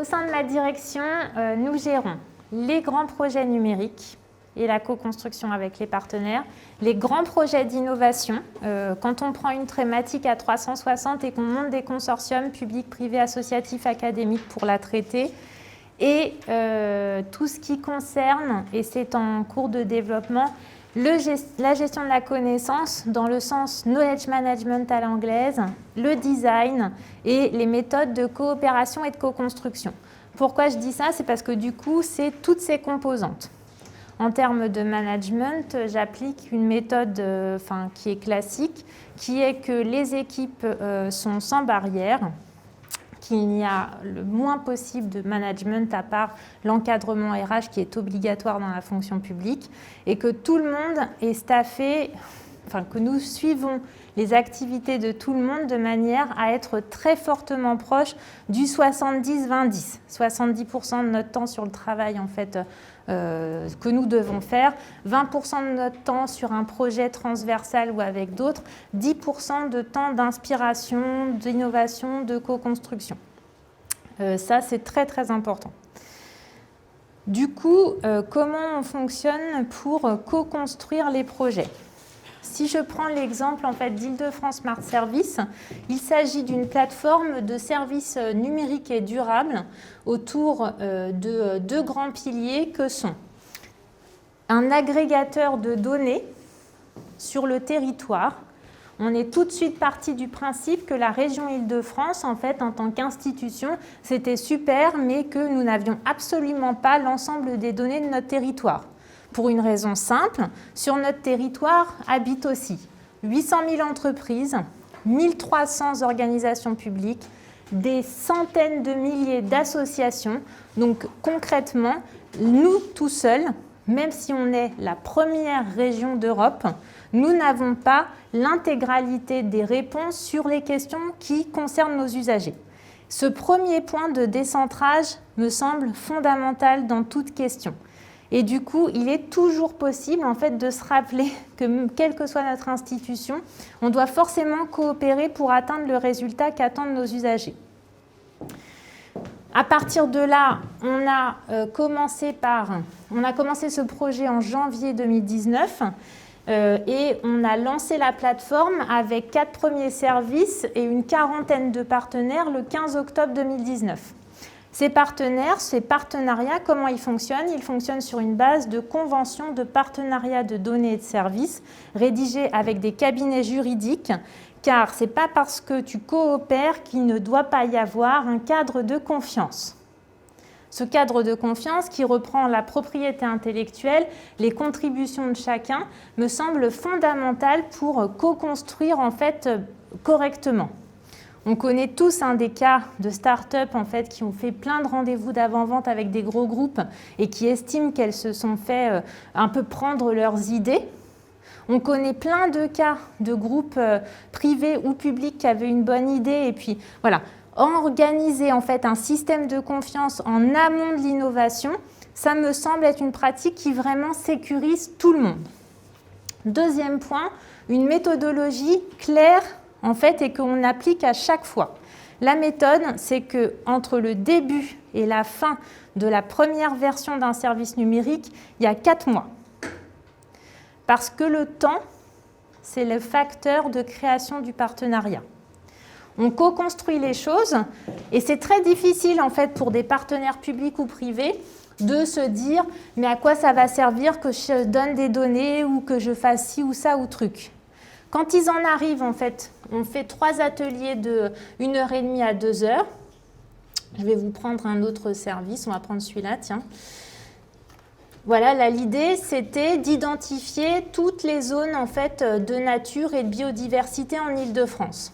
Au sein de la direction, nous gérons les grands projets numériques et la co-construction avec les partenaires, les grands projets d'innovation, quand on prend une thématique à 360 et qu'on monte des consortiums publics, privés, associatifs, académiques pour la traiter, et tout ce qui concerne, et c'est en cours de développement, la gestion de la connaissance dans le sens knowledge management à l'anglaise, le design et les méthodes de coopération et de co-construction. Pourquoi je dis ça? C'est parce que du coup, c'est toutes ces composantes. En termes de management, j'applique une méthode qui est classique, qui est que les équipes sont sans barrière, qu'il n'y a le moins possible de management à part l'encadrement RH qui est obligatoire dans la fonction publique et que tout le monde est staffé, que nous suivons les activités de tout le monde de manière à être très fortement proche du 70-20-10. 70% de notre temps sur le travail en fait que nous devons faire, 20% de notre temps sur un projet transversal ou avec d'autres, 10% de temps d'inspiration, d'innovation, de co-construction. Ça, c'est très très important. Du coup, comment on fonctionne pour co-construire les projets? Si je prends l'exemple en fait, d'Île-de-France Smart Service, il s'agit d'une plateforme de services numériques et durables autour de deux grands piliers que sont un agrégateur de données sur le territoire. On est tout de suite parti du principe que la région Île-de-France, en fait, en tant qu'institution, c'était super, mais que nous n'avions absolument pas l'ensemble des données de notre territoire. Pour une raison simple, sur notre territoire habitent aussi 800 000 entreprises, 1300 organisations publiques, des centaines de milliers d'associations. Donc concrètement, nous tout seuls, même si on est la première région d'Europe, nous n'avons pas l'intégralité des réponses sur les questions qui concernent nos usagers. Ce premier point de décentrage me semble fondamental dans toute question. Et du coup, il est toujours possible en fait, de se rappeler que, quelle que soit notre institution, on doit forcément coopérer pour atteindre le résultat qu'attendent nos usagers. À partir de là, on a commencé ce projet en janvier 2019 et on a lancé la plateforme avec 4 premiers services et une quarantaine de partenaires le 15 octobre 2019. Ces partenariats, comment ils fonctionnent? Ils fonctionnent sur une base de convention de partenariat de données et de services rédigées avec des cabinets juridiques, car ce n'est pas parce que tu coopères qu'il ne doit pas y avoir un cadre de confiance. Ce cadre de confiance qui reprend la propriété intellectuelle, les contributions de chacun, me semble fondamental pour co-construire en fait correctement. On connaît tous des cas de start-up en fait, qui ont fait plein de rendez-vous d'avant-vente avec des gros groupes et qui estiment qu'elles se sont fait un peu prendre leurs idées. On connaît plein de cas de groupes privés ou publics qui avaient une bonne idée et puis voilà, organiser en fait un système de confiance en amont de l'innovation, ça me semble être une pratique qui vraiment sécurise tout le monde. Deuxième point, une méthodologie claire en fait, et qu'on applique à chaque fois. La méthode, c'est qu'entre le début et la fin de la première version d'un service numérique, il y a 4 mois. Parce que le temps, c'est le facteur de création du partenariat. On co-construit les choses et c'est très difficile en fait, pour des partenaires publics ou privés de se dire « mais à quoi ça va servir que je donne des données ou que je fasse ci ou ça ou truc ?» Quand ils en arrivent, en fait, on fait 3 ateliers de 1h30 à 2h. Je vais vous prendre un autre service, on va prendre celui-là, tiens. Voilà, là, l'idée, c'était d'identifier toutes les zones en fait, de nature et de biodiversité en Île-de-France.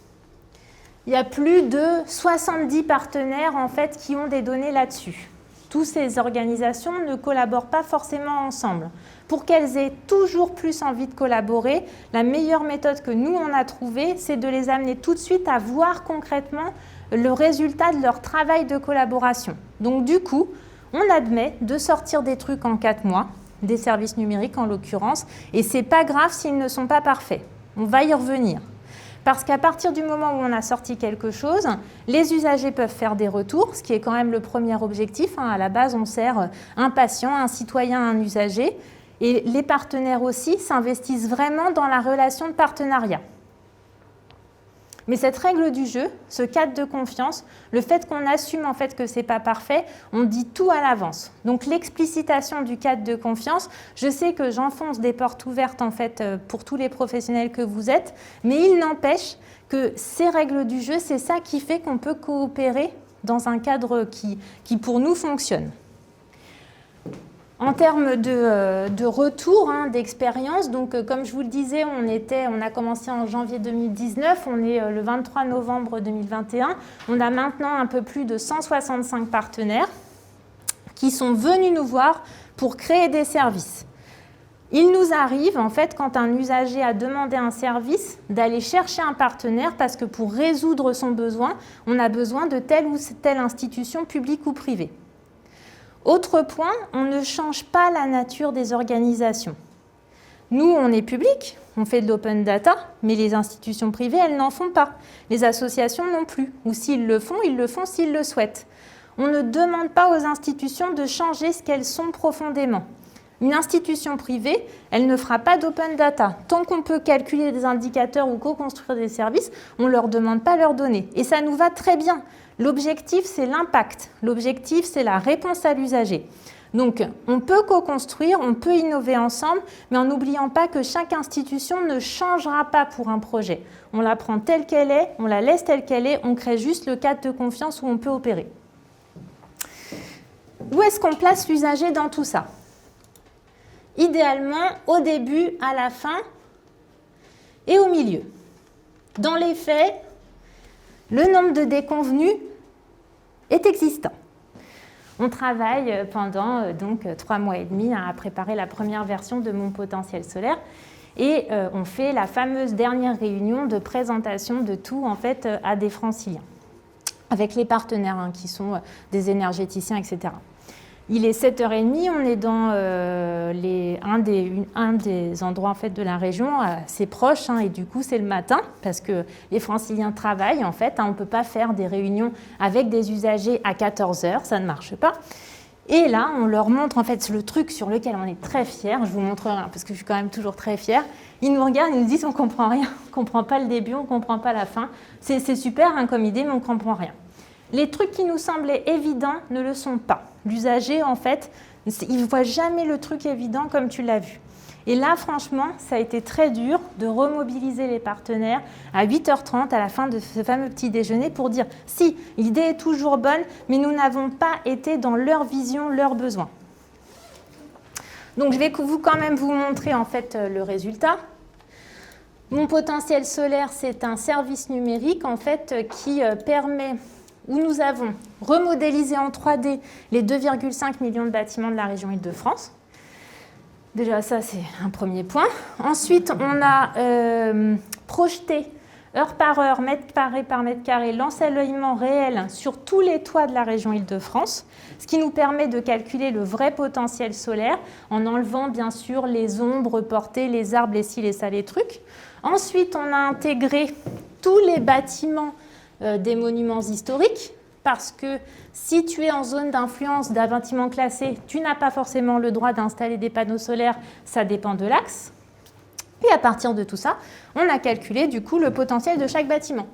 Il y a plus de 70 partenaires en fait, qui ont des données là-dessus. Toutes ces organisations ne collaborent pas forcément ensemble. Pour qu'elles aient toujours plus envie de collaborer, la meilleure méthode que nous, on a trouvée, c'est de les amener tout de suite à voir concrètement le résultat de leur travail de collaboration. Donc du coup, on admet de sortir des trucs en 4 mois, des services numériques en l'occurrence, et ce n'est pas grave s'ils ne sont pas parfaits. On va y revenir. Parce qu'à partir du moment où on a sorti quelque chose, les usagers peuvent faire des retours, ce qui est quand même le premier objectif. À la base, on sert un patient, un citoyen, un usager. Et les partenaires aussi s'investissent vraiment dans la relation de partenariat. Mais cette règle du jeu, ce cadre de confiance, le fait qu'on assume en fait que ce n'est pas parfait, on dit tout à l'avance. Donc l'explicitation du cadre de confiance, je sais que j'enfonce des portes ouvertes en fait pour tous les professionnels que vous êtes, mais il n'empêche que ces règles du jeu, c'est ça qui fait qu'on peut coopérer dans un cadre qui pour nous fonctionne. En termes de retour, d'expérience, donc comme je vous le disais, on a commencé en janvier 2019, on est le 23 novembre 2021. On a maintenant un peu plus de 165 partenaires qui sont venus nous voir pour créer des services. Il nous arrive, en fait, quand un usager a demandé un service, d'aller chercher un partenaire parce que pour résoudre son besoin, on a besoin de telle ou telle institution publique ou privée. Autre point, on ne change pas la nature des organisations. Nous, on est public, on fait de l'open data, mais les institutions privées, elles n'en font pas. Les associations non plus. Ou s'ils le font, ils le font s'ils le souhaitent. On ne demande pas aux institutions de changer ce qu'elles sont profondément. Une institution privée, elle ne fera pas d'open data. Tant qu'on peut calculer des indicateurs ou co-construire des services, on ne leur demande pas leurs données. Et ça nous va très bien. L'objectif, c'est l'impact. L'objectif, c'est la réponse à l'usager. Donc, on peut co-construire, on peut innover ensemble, mais en n'oubliant pas que chaque institution ne changera pas pour un projet. On la prend telle qu'elle est, on la laisse telle qu'elle est, on crée juste le cadre de confiance où on peut opérer. Où est-ce qu'on place l'usager dans tout ça ? Idéalement, au début, à la fin et au milieu. Dans les faits, le nombre de déconvenus est existant. On travaille pendant donc 3 mois et demi à préparer la première version de Mon potentiel solaire et on fait la fameuse dernière réunion de présentation de tout en fait à des Franciliens avec les partenaires qui sont des énergéticiens, etc. Il est 7h30, on est dans un des endroits en fait, de la région assez proche et du coup c'est le matin parce que les Franciliens travaillent en fait. On ne peut pas faire des réunions avec des usagers à 14h, ça ne marche pas. Et là, on leur montre en fait le truc sur lequel on est très fiers. Je vous montrerai parce que je suis quand même toujours très fière. Ils nous regardent, ils nous disent on ne comprend rien, on ne comprend pas le début, on ne comprend pas la fin. C'est super comme idée, mais on ne comprend rien. Les trucs qui nous semblaient évidents ne le sont pas. L'usager, en fait, il ne voit jamais le truc évident comme tu l'as vu. Et là, franchement, ça a été très dur de remobiliser les partenaires à 8h30 à la fin de ce fameux petit déjeuner pour dire « Si, l'idée est toujours bonne, mais nous n'avons pas été dans leur vision, leurs besoins. » Donc, je vais quand même vous montrer en fait le résultat. Mon potentiel solaire, c'est un service numérique en fait qui permet... où nous avons remodélisé en 3D les 2,5 millions de bâtiments de la région Île-de-France. Déjà, ça, c'est un premier point. Ensuite, on a projeté heure par heure, mètre carré par mètre carré, l'ensoleillement réel sur tous les toits de la région Île-de-France, ce qui nous permet de calculer le vrai potentiel solaire en enlevant, bien sûr, les ombres portées, les arbres, les ci, les ça, les trucs. Ensuite, on a intégré tous les bâtiments des monuments historiques, parce que si tu es en zone d'influence d'un bâtiment classé, tu n'as pas forcément le droit d'installer des panneaux solaires, ça dépend de l'axe. Et à partir de tout ça, on a calculé du coup le potentiel de chaque bâtiment,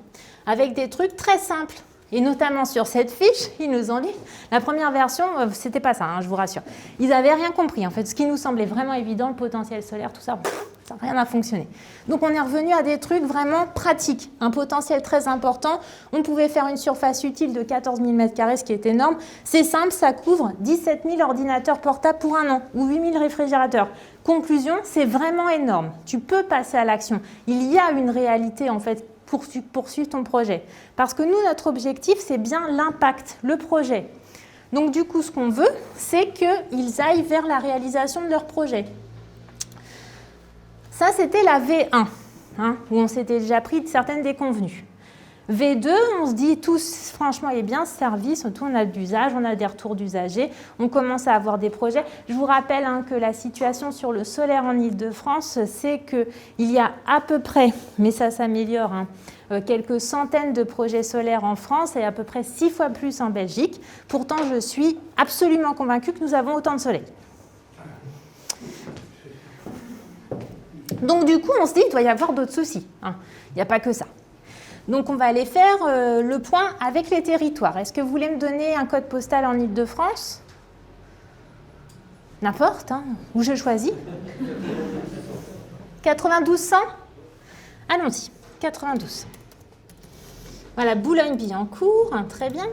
avec des trucs très simples. Et notamment sur cette fiche, ils nous ont dit, la première version, c'était pas ça, je vous rassure. Ils n'avaient rien compris. En fait, ce qui nous semblait vraiment évident, le potentiel solaire, tout ça, ça n'a rien à fonctionner. Donc on est revenu à des trucs vraiment pratiques, un potentiel très important. On pouvait faire une surface utile de 14 000 m², ce qui est énorme. C'est simple, ça couvre 17 000 ordinateurs portables pour un an, ou 8 000 réfrigérateurs. Conclusion, c'est vraiment énorme. Tu peux passer à l'action. Il y a une réalité, en fait, poursuivre ton projet. Parce que nous, notre objectif, c'est bien l'impact, le projet. Donc du coup, ce qu'on veut, c'est qu'ils aillent vers la réalisation de leur projet. Ça, c'était la V1, où on s'était déjà pris de certaines déconvenues. V2, on se dit tous, franchement, il est bien ce service, surtout on a de l'usage, on a des retours d'usagers, on commence à avoir des projets. Je vous rappelle que la situation sur le solaire en Île-de-France, c'est qu'il y a à peu près, mais ça s'améliore, quelques centaines de projets solaires en France et à peu près 6 fois plus en Belgique. Pourtant, je suis absolument convaincue que nous avons autant de soleil. Donc du coup, on se dit qu'il doit y avoir d'autres soucis. Il n'y a pas que ça. Donc, on va aller faire le point avec les territoires. Est-ce que vous voulez me donner un code postal en Île-de-France? N'importe, où je choisis. 9200? Allons-y, 92. Voilà, Boulogne-Billancourt, très bien.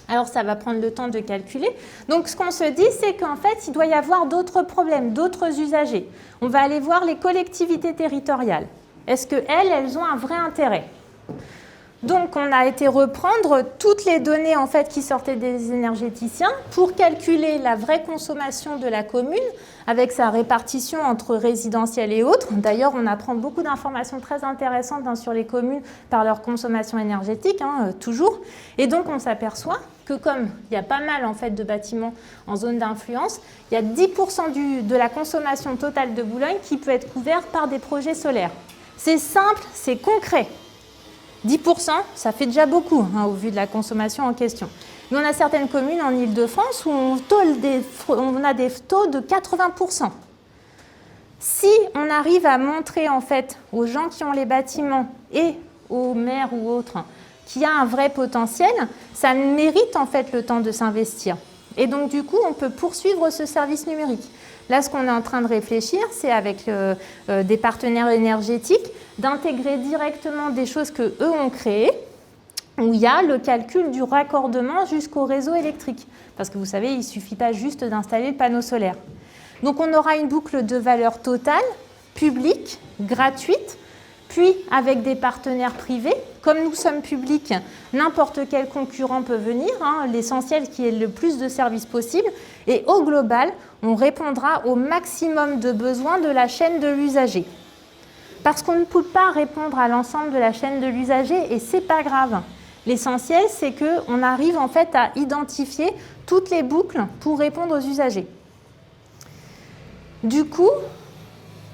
Alors, ça va prendre le temps de calculer. Donc, ce qu'on se dit, c'est qu'en fait, il doit y avoir d'autres problèmes, d'autres usagers. On va aller voir les collectivités territoriales. Est-ce qu'elles ont un vrai intérêt? Donc, on a été reprendre toutes les données en fait, qui sortaient des énergéticiens pour calculer la vraie consommation de la commune avec sa répartition entre résidentiel et autres. D'ailleurs, on apprend beaucoup d'informations très intéressantes sur les communes par leur consommation énergétique, toujours. Et donc, on s'aperçoit que comme il y a pas mal en fait, de bâtiments en zone d'influence, il y a 10% de la consommation totale de Boulogne qui peut être couverte par des projets solaires. C'est simple, c'est concret. 10%, ça fait déjà beaucoup au vu de la consommation en question. Mais on a certaines communes en Île-de-France où on a des taux de 80%. Si on arrive à montrer en fait, aux gens qui ont les bâtiments et aux maires ou autres qu'il y a un vrai potentiel, ça mérite en fait le temps de s'investir. Et donc du coup, on peut poursuivre ce service numérique. Là, ce qu'on est en train de réfléchir, c'est avec des partenaires énergétiques, d'intégrer directement des choses qu'eux ont créées, où il y a le calcul du raccordement jusqu'au réseau électrique. Parce que vous savez, il ne suffit pas juste d'installer le panneau solaire. Donc, on aura une boucle de valeur totale, publique, gratuite, puis avec des partenaires privés. Comme nous sommes publics, n'importe quel concurrent peut venir, l'essentiel qui est le plus de services possible. Et au global, on répondra au maximum de besoins de la chaîne de l'usager. Parce qu'on ne peut pas répondre à l'ensemble de la chaîne de l'usager et ce n'est pas grave. L'essentiel, c'est qu'on arrive en fait à identifier toutes les boucles pour répondre aux usagers. Du coup,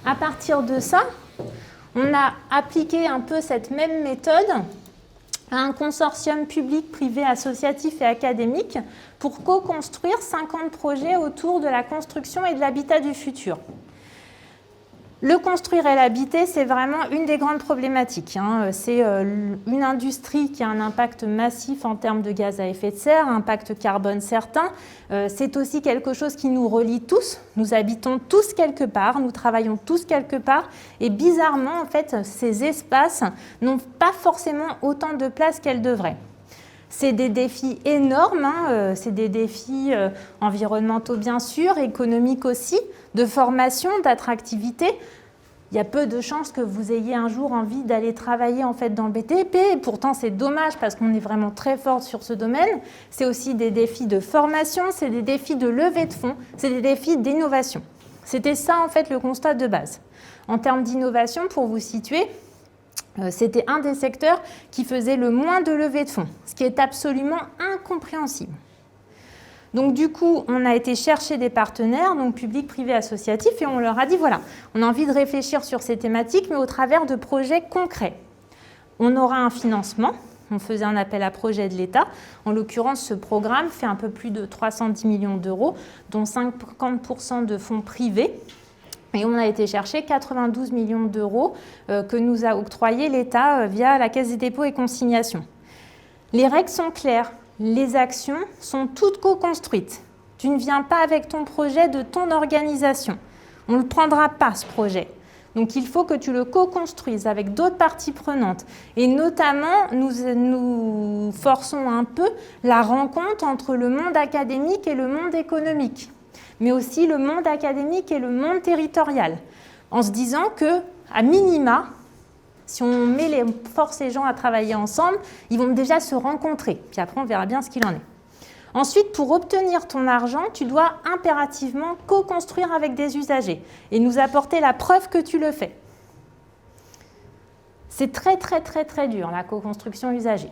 à partir de ça, on a appliqué un peu cette même méthode à un consortium public, privé, associatif et académique pour co-construire 50 projets autour de la construction et de l'habitat du futur. Le construire et l'habiter, c'est vraiment une des grandes problématiques. C'est une industrie qui a un impact massif en termes de gaz à effet de serre, un impact carbone certain. C'est aussi quelque chose qui nous relie tous. Nous habitons tous quelque part, nous travaillons tous quelque part. Et bizarrement, en fait, ces espaces n'ont pas forcément autant de place qu'elles devraient. C'est des défis énormes, c'est des défis environnementaux bien sûr, économiques aussi, de formation, d'attractivité. Il y a peu de chances que vous ayez un jour envie d'aller travailler en fait dans le BTP, et pourtant c'est dommage parce qu'on est vraiment très fort sur ce domaine. C'est aussi des défis de formation, c'est des défis de levée de fonds, c'est des défis d'innovation. C'était ça en fait le constat de base. En termes d'innovation, pour vous situer, c'était un des secteurs qui faisait le moins de levée de fonds, ce qui est absolument incompréhensible. Donc du coup, on a été chercher des partenaires, donc publics, privés, associatifs, et on leur a dit, voilà, on a envie de réfléchir sur ces thématiques, mais au travers de projets concrets. On aura un financement, on faisait un appel à projet de l'État. En l'occurrence, ce programme fait un peu plus de 310 millions d'euros, dont 50% de fonds privés. Et on a été chercher 92 millions d'euros que nous a octroyé l'État via la Caisse des dépôts et consignations. Les règles sont claires, les actions sont toutes co-construites. Tu ne viens pas avec ton projet de ton organisation. On ne le prendra pas, ce projet. Donc il faut que tu le co-construises avec d'autres parties prenantes. Et notamment, nous forçons un peu la rencontre entre le monde académique et le monde économique, mais aussi le monde académique et le monde territorial, en se disant que, à minima, si on force les gens à travailler ensemble, ils vont déjà se rencontrer. Puis après, on verra bien ce qu'il en est. Ensuite, pour obtenir ton argent, tu dois impérativement co-construire avec des usagers et nous apporter la preuve que tu le fais. C'est très, très, très, très dur, la co-construction usagée.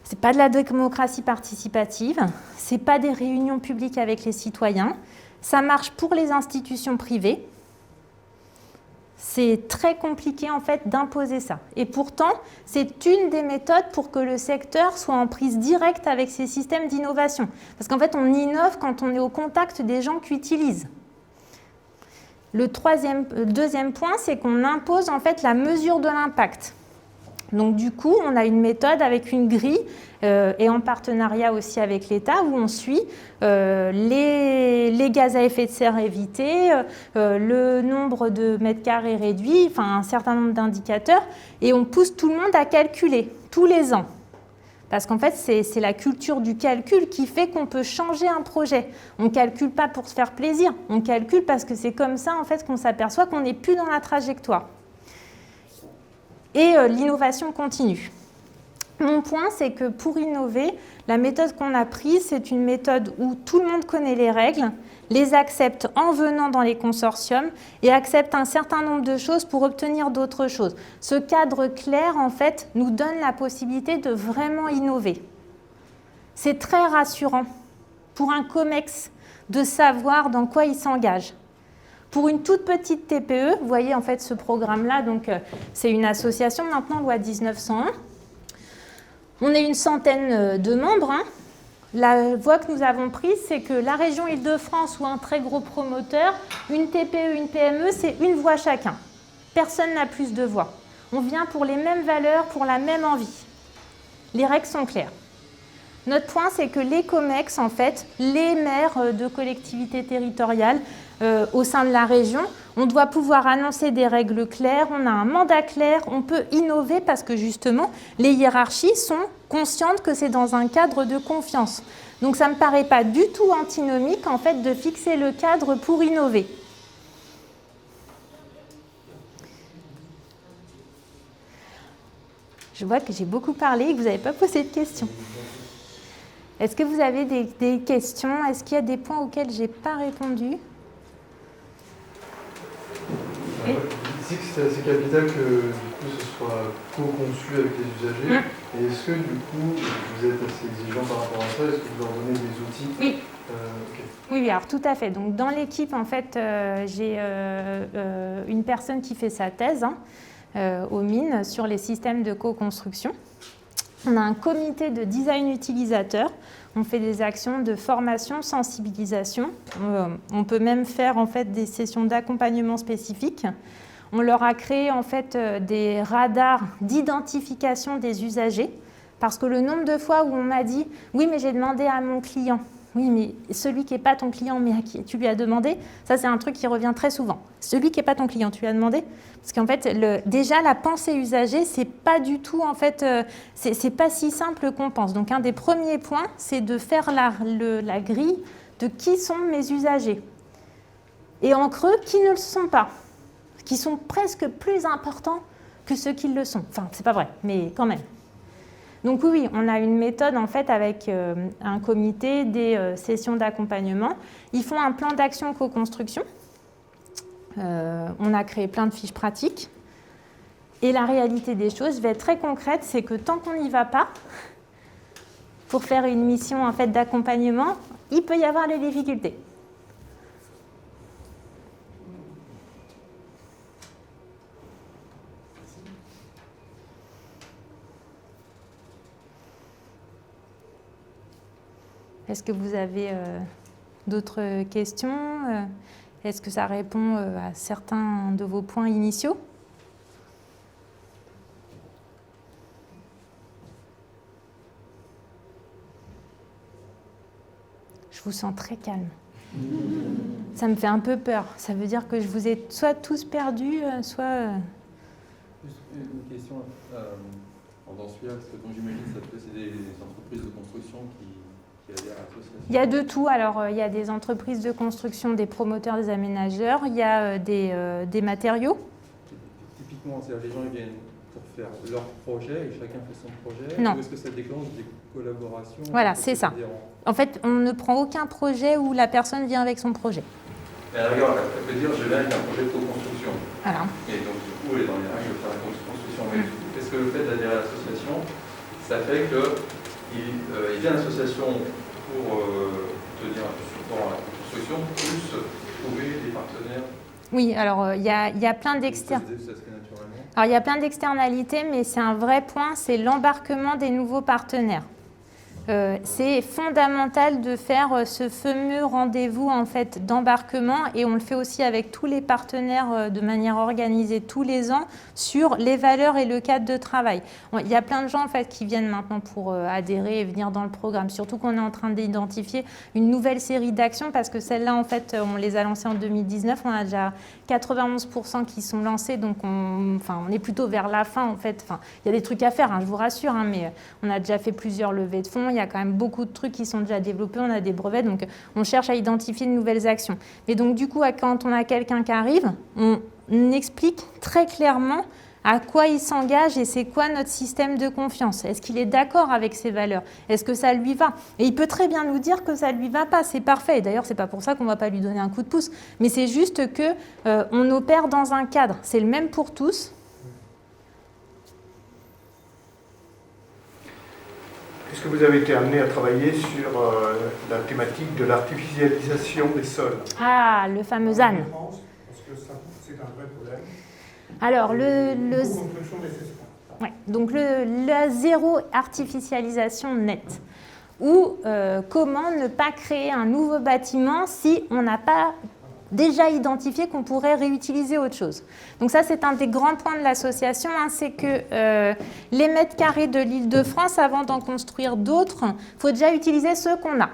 Ce n'est pas de la démocratie participative, ce n'est pas des réunions publiques avec les citoyens, ça marche pour les institutions privées. C'est très compliqué en fait d'imposer ça. Et pourtant, c'est une des méthodes pour que le secteur soit en prise directe avec ces systèmes d'innovation. Parce qu'en fait, on innove quand on est au contact des gens qui utilisent. Le deuxième point, c'est qu'on impose en fait la mesure de l'impact. Donc du coup, on a une méthode avec une grille et en partenariat aussi avec l'État où on suit les gaz à effet de serre évités, le nombre de mètres carrés réduit, enfin un certain nombre d'indicateurs et on pousse tout le monde à calculer tous les ans. Parce qu'en fait, c'est la culture du calcul qui fait qu'on peut changer un projet. On ne calcule pas pour se faire plaisir, on calcule parce que c'est comme ça en fait, qu'on s'aperçoit qu'on n'est plus dans la trajectoire. Et l'innovation continue. Mon point, c'est que pour innover, la méthode qu'on a prise, c'est une méthode où tout le monde connaît les règles, les accepte en venant dans les consortiums et accepte un certain nombre de choses pour obtenir d'autres choses. Ce cadre clair, en fait, nous donne la possibilité de vraiment innover. C'est très rassurant pour un COMEX de savoir dans quoi il s'engage. Pour une toute petite TPE, vous voyez en fait ce programme-là, donc c'est une association maintenant, loi 1901. On est une centaine de membres. La voie que nous avons prise, c'est que la région Île-de-France ou un très gros promoteur, une TPE, une PME, c'est une voix chacun. Personne n'a plus de voix. On vient pour les mêmes valeurs, pour la même envie. Les règles sont claires. Notre point, c'est que les COMEX, en fait, les maires de collectivités territoriales au sein de la région, on doit pouvoir annoncer des règles claires, on a un mandat clair, on peut innover parce que justement, les hiérarchies sont conscientes que c'est dans un cadre de confiance. Donc ça ne me paraît pas du tout antinomique, en fait, de fixer le cadre pour innover. Je vois que j'ai beaucoup parlé et que vous n'avez pas posé de questions. Est-ce que vous avez des questions? Est-ce qu'il y a des points auxquels je n'ai pas répondu? Oui. Ici, c'est assez capital que du coup, ce soit co-conçu avec les usagers. Et est-ce que du coup, vous êtes assez exigeant par rapport à ça? Est-ce que vous leur donnez des outils? Oui. Okay. Oui, alors tout à fait. Donc, dans l'équipe, en fait, j'ai une personne qui fait sa thèse aux mines sur les systèmes de co-construction. On a un comité de design utilisateur. On fait des actions de formation, sensibilisation. On peut même faire en fait des sessions d'accompagnement spécifiques. On leur a créé en fait des radars d'identification des usagers parce que le nombre de fois où on m'a dit « Oui, mais j'ai demandé à mon client ». Oui, mais celui qui n'est pas ton client, mais à qui tu lui as demandé, ça c'est un truc qui revient très souvent. Celui qui n'est pas ton client, tu lui as demandé? Parce qu'en fait, déjà la pensée usagée, c'est pas du tout, en fait, c'est pas si simple qu'on pense. Donc un des premiers points, c'est de faire la grille de qui sont mes usagers. Et en creux, qui ne le sont pas, qui sont presque plus importants que ceux qui le sont. Enfin, c'est pas vrai, mais quand même. Donc oui, on a une méthode en fait avec un comité, des sessions d'accompagnement. Ils font un plan d'action co-construction. On a créé plein de fiches pratiques. Et la réalité des choses, je vais être très concrète, c'est que tant qu'on n'y va pas, pour faire une mission en fait d'accompagnement, il peut y avoir des difficultés. Est-ce que vous avez d'autres questions? Est-ce que ça répond à certains de vos points initiaux? Je vous sens très calme. Ça me fait un peu peur. Ça veut dire que je vous ai soit tous perdus, soit... Juste une question dans celui-là, parce que donc j'imagine que c'est des entreprises de construction qui adhèrent à l'association. Il y a de tout. Alors, il y a des entreprises de construction, des promoteurs, des aménageurs, il y a des matériaux. Typiquement, c'est-à-dire les gens ils viennent pour faire leur projet et chacun fait son projet. Non. Ou est-ce que ça déclenche des collaborations? Voilà, c'est ça. En fait, on ne prend aucun projet où la personne vient avec son projet. Mais à la rigueur, elle peut dire, je viens avec un projet de co-construction. Voilà. Et donc, du coup, elle est dans les règles de faire la construction est-ce que le fait d'adhérer à l'association, ça fait qu'il vient à l'association pour tenir un peu support à la construction, plus trouver des partenaires? Oui, alors il y a plein d'externalités. Ça se fait naturellement. Alors il y a plein d'externalités, mais c'est un vrai point, c'est l'embarquement des nouveaux partenaires. C'est fondamental de faire ce fameux rendez-vous en fait d'embarquement, et on le fait aussi avec tous les partenaires de manière organisée tous les ans sur les valeurs et le cadre de travail. Il y a plein de gens en fait qui viennent maintenant pour adhérer et venir dans le programme, surtout qu'on est en train d'identifier une nouvelle série d'actions, parce que celles-là en fait on les a lancées en 2019, on a déjà 91% qui sont lancés, donc on est plutôt vers la fin en fait. Il y a des trucs à faire, je vous rassure, mais on a déjà fait plusieurs levées de fonds. Il y a quand même beaucoup de trucs qui sont déjà développés, on a des brevets, donc on cherche à identifier de nouvelles actions. Mais donc du coup, quand on a quelqu'un qui arrive, on explique très clairement à quoi il s'engage et c'est quoi notre système de confiance. Est-ce qu'il est d'accord avec ces valeurs? Est-ce que ça lui va? Et il peut très bien nous dire que ça ne lui va pas, c'est parfait. Et d'ailleurs, ce n'est pas pour ça qu'on ne va pas lui donner un coup de pouce, mais c'est juste qu'on opère dans un cadre. C'est le même pour tous. Est-ce que vous avez été amené à travailler sur la thématique de l'artificialisation des sols? Ah, le fameux ZAN. Parce que ça, c'est un vrai problème. Alors, donc la zéro artificialisation nette. Ou comment ne pas créer un nouveau bâtiment si on n'a pas déjà identifié qu'on pourrait réutiliser autre chose. Donc ça, c'est un des grands points de l'association, c'est que les mètres carrés de l'Île-de-France, avant d'en construire d'autres, il faut déjà utiliser ceux qu'on a.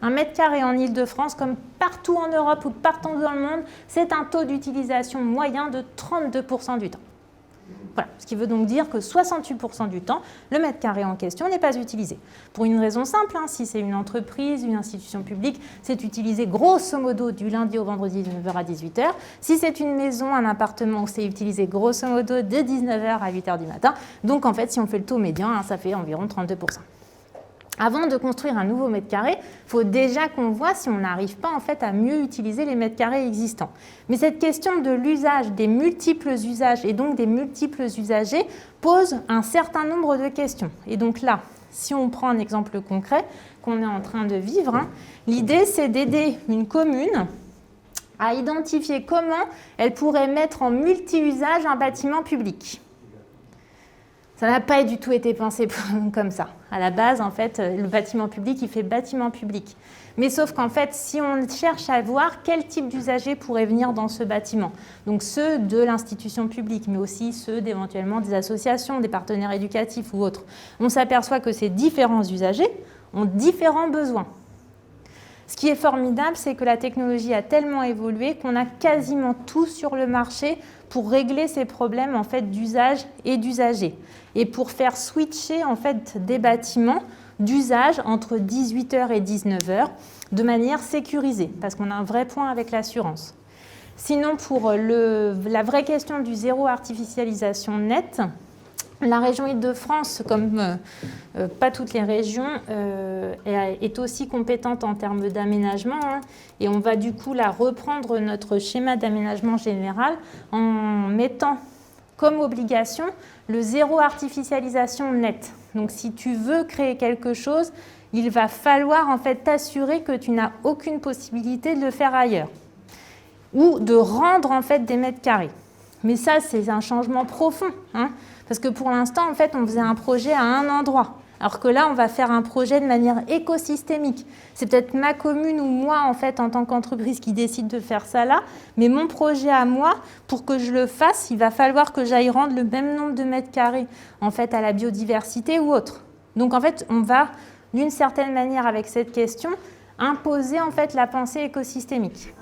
Un mètre carré en Île-de-France, comme partout en Europe ou partout dans le monde, c'est un taux d'utilisation moyen de 32% du temps. Voilà, ce qui veut donc dire que 68% du temps, le mètre carré en question n'est pas utilisé. Pour une raison simple, si c'est une entreprise, une institution publique, c'est utilisé grosso modo du lundi au vendredi de 9h à 18h. Si c'est une maison, un appartement, c'est utilisé grosso modo de 19h à 8h du matin. Donc en fait, si on fait le taux médian, ça fait environ 32%. Avant de construire un nouveau mètre carré, il faut déjà qu'on voit si on n'arrive pas en fait à mieux utiliser les mètres carrés existants. Mais cette question de l'usage, des multiples usages et donc des multiples usagers pose un certain nombre de questions. Et donc là, si on prend un exemple concret qu'on est en train de vivre, l'idée c'est d'aider une commune à identifier comment elle pourrait mettre en multi-usage un bâtiment public. Ça n'a pas du tout été pensé comme ça. À la base, en fait, le bâtiment public, il fait bâtiment public. Mais sauf qu'en fait, si on cherche à voir quel type d'usagers pourraient venir dans ce bâtiment, donc ceux de l'institution publique, mais aussi ceux d'éventuellement des associations, des partenaires éducatifs ou autres, on s'aperçoit que ces différents usagers ont différents besoins. Ce qui est formidable, c'est que la technologie a tellement évolué qu'on a quasiment tout sur le marché pour régler ces problèmes en fait, d'usage et d'usagers. Et pour faire switcher en fait, des bâtiments d'usage entre 18h et 19h de manière sécurisée, parce qu'on a un vrai point avec l'assurance. Sinon, pour la vraie question du zéro artificialisation nette, la région Île-de-France, comme pas toutes les régions, est aussi compétente en termes d'aménagement. Et on va du coup là reprendre notre schéma d'aménagement général en mettant comme obligation le zéro artificialisation nette. Donc si tu veux créer quelque chose, il va falloir en fait t'assurer que tu n'as aucune possibilité de le faire ailleurs ou de rendre en fait des mètres carrés. Mais ça, c'est un changement profond, parce que pour l'instant, en fait, on faisait un projet à un endroit, alors que là, on va faire un projet de manière écosystémique. C'est peut-être ma commune ou moi, en fait, en tant qu'entreprise qui décide de faire ça là, mais mon projet à moi, pour que je le fasse, il va falloir que j'aille rendre le même nombre de mètres carrés, en fait, à la biodiversité ou autre. Donc, en fait, on va, d'une certaine manière, avec cette question, imposer, en fait, la pensée écosystémique.